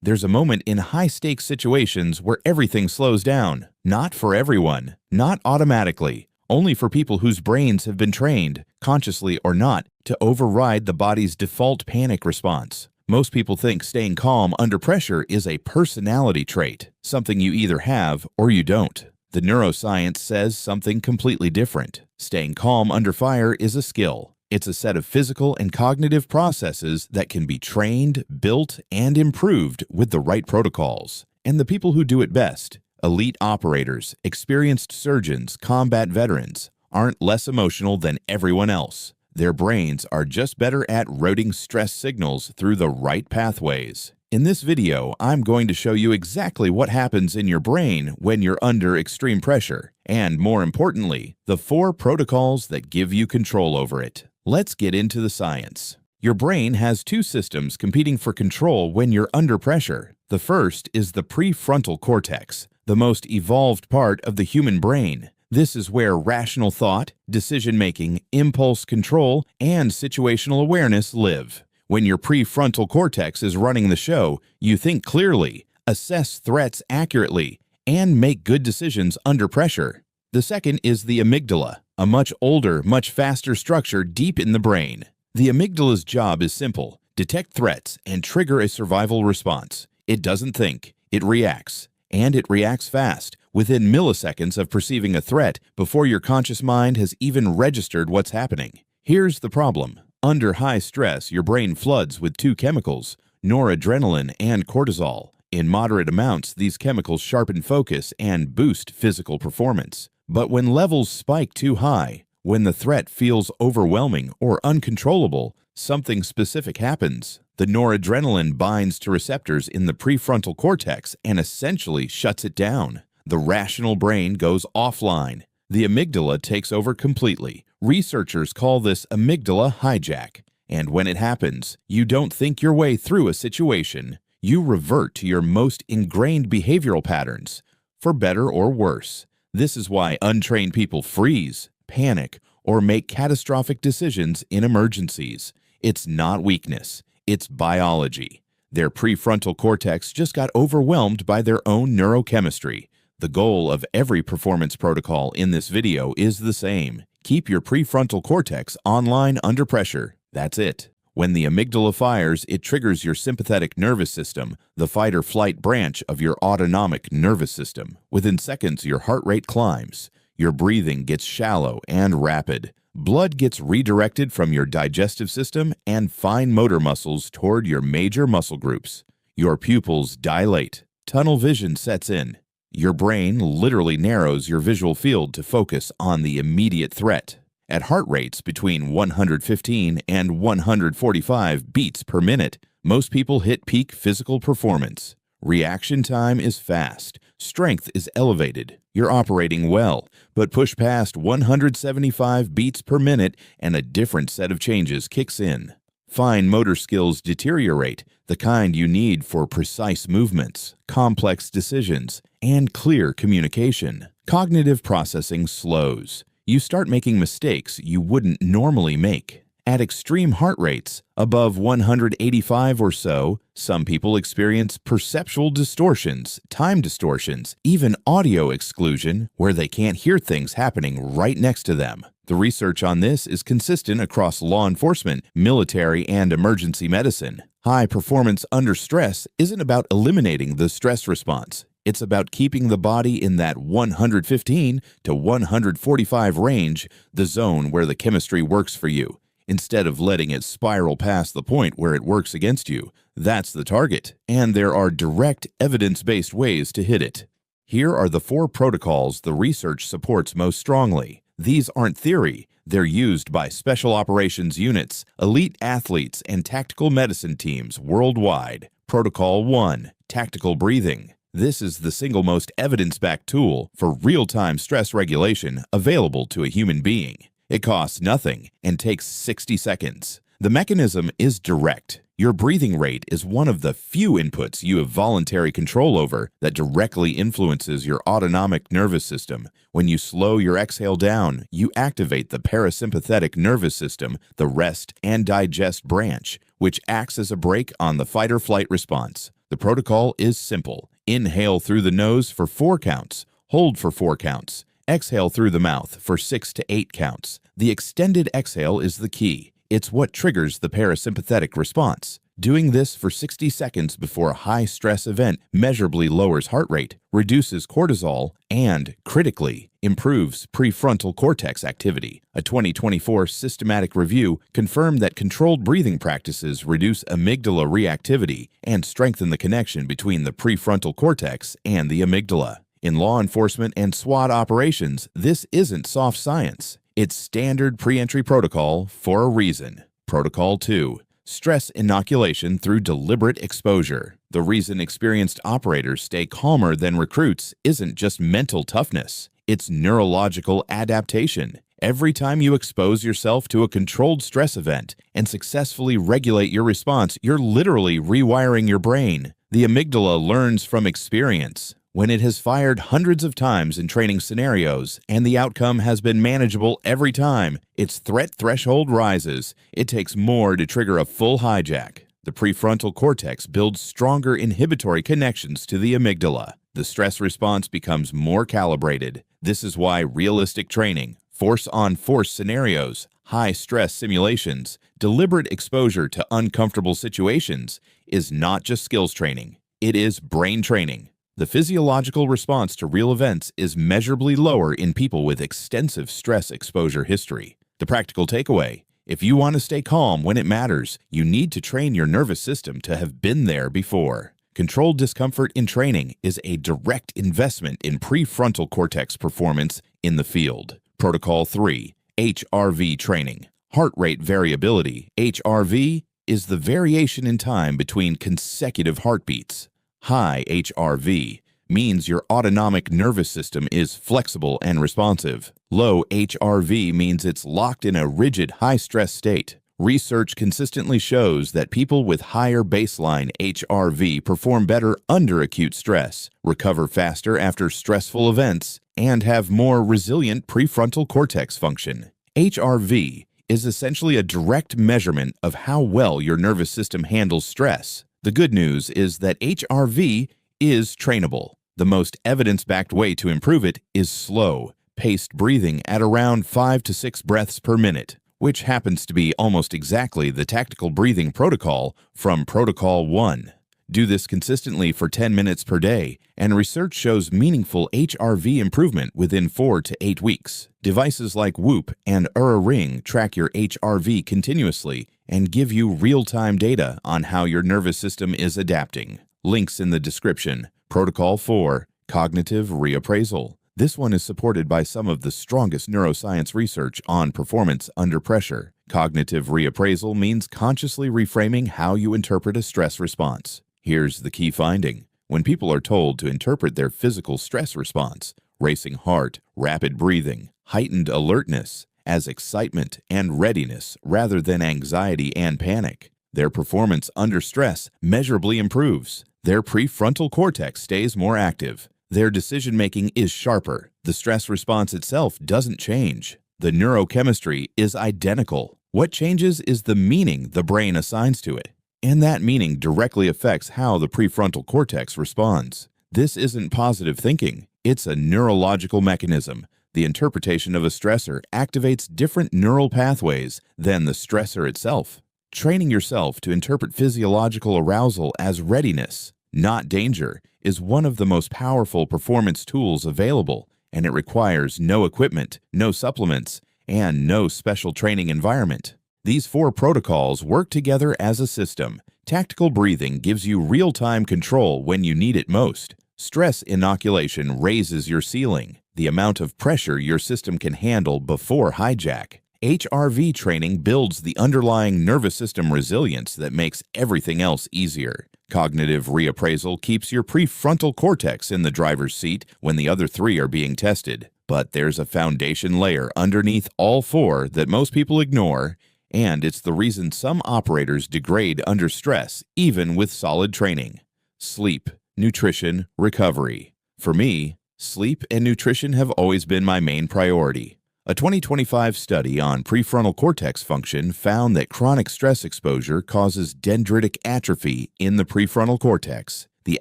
There's a moment in high-stakes situations where everything slows down. Not for everyone, not automatically, only for people whose brains have been trained, consciously or not, to override the body's default panic response. Most people think staying calm under pressure is a personality trait, something you either have or you don't. The neuroscience says something completely different. Staying calm under fire is a skill. It's a set of physical and cognitive processes that can be trained, built, and improved with the right protocols. And the people who do it best, elite operators, experienced surgeons, combat veterans, aren't less emotional than everyone else. Their brains are just better at routing stress signals through the right pathways. In this video, I'm going to show you exactly what happens in your brain when you're under extreme pressure, and more importantly, the 4 protocols that give you control over it. Let's get into the science. Your brain has 2 systems competing for control when you're under pressure. The first is the prefrontal cortex, the most evolved part of the human brain. This is where rational thought, decision-making, impulse control, and situational awareness live. When your prefrontal cortex is running the show, you think clearly, assess threats accurately, and make good decisions under pressure. The second is the amygdala, a much older, much faster structure deep in the brain. The amygdala's job is simple: detect threats and trigger a survival response. It doesn't think, it reacts. And it reacts fast, within milliseconds of perceiving a threat before your conscious mind has even registered what's happening. Here's the problem. Under high stress, your brain floods with 2 chemicals, noradrenaline and cortisol. In moderate amounts, these chemicals sharpen focus and boost physical performance. But when levels spike too high, when the threat feels overwhelming or uncontrollable, something specific happens. The noradrenaline binds to receptors in the prefrontal cortex and essentially shuts it down. The rational brain goes offline. The amygdala takes over completely. Researchers call this amygdala hijack. And when it happens, you don't think your way through a situation. You revert to your most ingrained behavioral patterns, for better or worse. This is why untrained people freeze, panic, or make catastrophic decisions in emergencies. It's not weakness. It's biology. Their prefrontal cortex just got overwhelmed by their own neurochemistry. The goal of every performance protocol in this video is the same. Keep your prefrontal cortex online under pressure. That's it. When the amygdala fires, it triggers your sympathetic nervous system, the fight-or-flight branch of your autonomic nervous system. Within seconds, your heart rate climbs. Your breathing gets shallow and rapid. Blood gets redirected from your digestive system and fine motor muscles toward your major muscle groups. Your pupils dilate. Tunnel vision sets in. Your brain literally narrows your visual field to focus on the immediate threat. At heart rates between 115 and 145 beats per minute, most people hit peak physical performance. Reaction time is fast. Strength is elevated. You're operating well, but push past 175 beats per minute and a different set of changes kicks in. Fine motor skills deteriorate, the kind you need for precise movements, complex decisions, and clear communication. Cognitive processing slows. You start making mistakes you wouldn't normally make. At extreme heart rates, above 185 or so, some people experience perceptual distortions, time distortions, even audio exclusion, where they can't hear things happening right next to them. The research on this is consistent across law enforcement, military, and emergency medicine. High performance under stress isn't about eliminating the stress response. It's about keeping the body in that 115 to 145 range, the zone where the chemistry works for you, instead of letting it spiral past the point where it works against you. That's the target, and there are direct, evidence-based ways to hit it. Here are the 4 protocols the research supports most strongly. These aren't theory. They're used by special operations units, elite athletes, and tactical medicine teams worldwide. Protocol 1. Tactical breathing. This is the single most evidence-backed tool for real-time stress regulation available to a human being. It costs nothing and takes 60 seconds. The mechanism is direct. Your breathing rate is one of the few inputs you have voluntary control over that directly influences your autonomic nervous system. When you slow your exhale down, you activate the parasympathetic nervous system, the rest and digest branch, which acts as a brake on the fight-or-flight response. The The protocol is simple. Inhale through the nose for 4 counts, hold for 4 counts, exhale through the mouth for 6 to 8 counts. The extended exhale is the key. It's what triggers the parasympathetic response. Doing this for 60 seconds before a high-stress event measurably lowers heart rate, reduces cortisol, and, critically, improves prefrontal cortex activity. A 2024 systematic review confirmed that controlled breathing practices reduce amygdala reactivity and strengthen the connection between the prefrontal cortex and the amygdala. In law enforcement and SWAT operations, this isn't soft science. It's standard pre-entry protocol for a reason. Protocol 2. Stress inoculation through deliberate exposure. The reason experienced operators stay calmer than recruits isn't just mental toughness. It's neurological adaptation. Every time you expose yourself to a controlled stress event and successfully regulate your response, you're literally rewiring your brain. The amygdala learns from experience. When it has fired hundreds of times in training scenarios and the outcome has been manageable every time, its threat threshold rises. It takes more to trigger a full hijack. The prefrontal cortex builds stronger inhibitory connections to the amygdala. The stress response becomes more calibrated. This is why realistic training, force-on-force scenarios, high-stress simulations, deliberate exposure to uncomfortable situations is not just skills training. It is brain training. The physiological response to real events is measurably lower in people with extensive stress exposure history. The practical takeaway: if you want to stay calm when it matters, you need to train your nervous system to have been there before. Controlled discomfort in training is a direct investment in prefrontal cortex performance in the field. Protocol 3. HRV training. Heart rate variability. HRV is the variation in time between consecutive heartbeats. High HRV means your autonomic nervous system is flexible and responsive. Low HRV means it's locked in a rigid, high-stress state. Research consistently shows that people with higher baseline HRV perform better under acute stress, recover faster after stressful events, and have more resilient prefrontal cortex function. HRV is essentially a direct measurement of how well your nervous system handles stress. The good news is that HRV is trainable. The most evidence-backed way to improve it is slow, paced breathing at around 5 to 6 breaths per minute, which happens to be almost exactly the tactical breathing protocol from Protocol 1. Do this consistently for 10 minutes per day, and research shows meaningful HRV improvement within 4 to 8 weeks. Devices like Whoop and Oura Ring track your HRV continuously and give you real-time data on how your nervous system is adapting. Links in the description. Protocol 4. Cognitive reappraisal. This one is supported by some of the strongest neuroscience research on performance under pressure. Cognitive reappraisal means consciously reframing how you interpret a stress response. Here's the key finding. When people are told to interpret their physical stress response, racing heart, rapid breathing, heightened alertness, as excitement and readiness rather than anxiety and panic, their performance under stress measurably improves. Their prefrontal cortex stays more active. Their decision-making is sharper. The stress response itself doesn't change. The neurochemistry is identical. What changes is the meaning the brain assigns to it. And that meaning directly affects how the prefrontal cortex responds. This isn't positive thinking. It's a neurological mechanism. The interpretation of a stressor activates different neural pathways than the stressor itself. Training yourself to interpret physiological arousal as readiness, not danger, is one of the most powerful performance tools available, and it requires no equipment, no supplements, and no special training environment. These 4 protocols work together as a system. Tactical breathing gives you real-time control when you need it most. Stress inoculation raises your ceiling, the amount of pressure your system can handle before hijack. HRV training builds the underlying nervous system resilience that makes everything else easier. Cognitive reappraisal keeps your prefrontal cortex in the driver's seat when the other 3 are being tested. But there's a foundation layer underneath all 4 that most people ignore, and it's the reason some operators degrade under stress even with solid training. Sleep, nutrition, recovery. For me, sleep and nutrition have always been my main priority. A 2025 study on prefrontal cortex function found that chronic stress exposure causes dendritic atrophy in the prefrontal cortex. The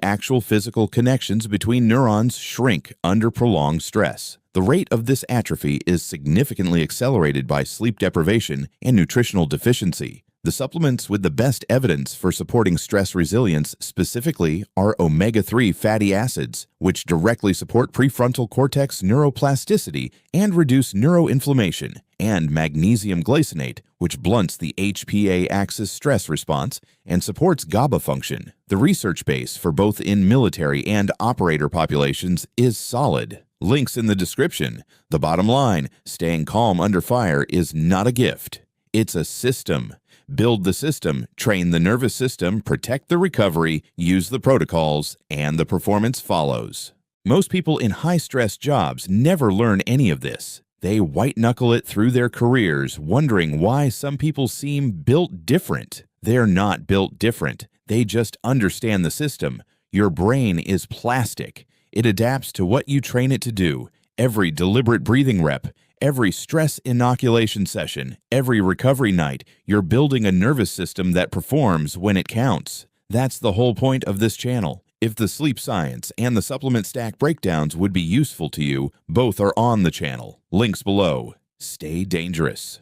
actual physical connections between neurons shrink under prolonged stress. The rate of this atrophy is significantly accelerated by sleep deprivation and nutritional deficiency. The supplements with the best evidence for supporting stress resilience specifically are omega-3 fatty acids, which directly support prefrontal cortex neuroplasticity and reduce neuroinflammation, and magnesium glycinate, which blunts the HPA axis stress response and supports GABA function. The research base for both in military and operator populations is solid. Links in the description. The bottom line, staying calm under fire is not a gift. It's a system. Build the system, train the nervous system, protect the recovery, use the protocols, and the performance follows. Most people in high-stress jobs never learn any of this. They white-knuckle it through their careers, wondering why some people seem built different. They're not built different. They just understand the system. Your brain is plastic. It adapts to what you train it to do. Every deliberate breathing rep, every stress inoculation session, every recovery night, you're building a nervous system that performs when it counts. That's the whole point of this channel. If the sleep science and the supplement stack breakdowns would be useful to you, both are on the channel. Links below. Stay dangerous.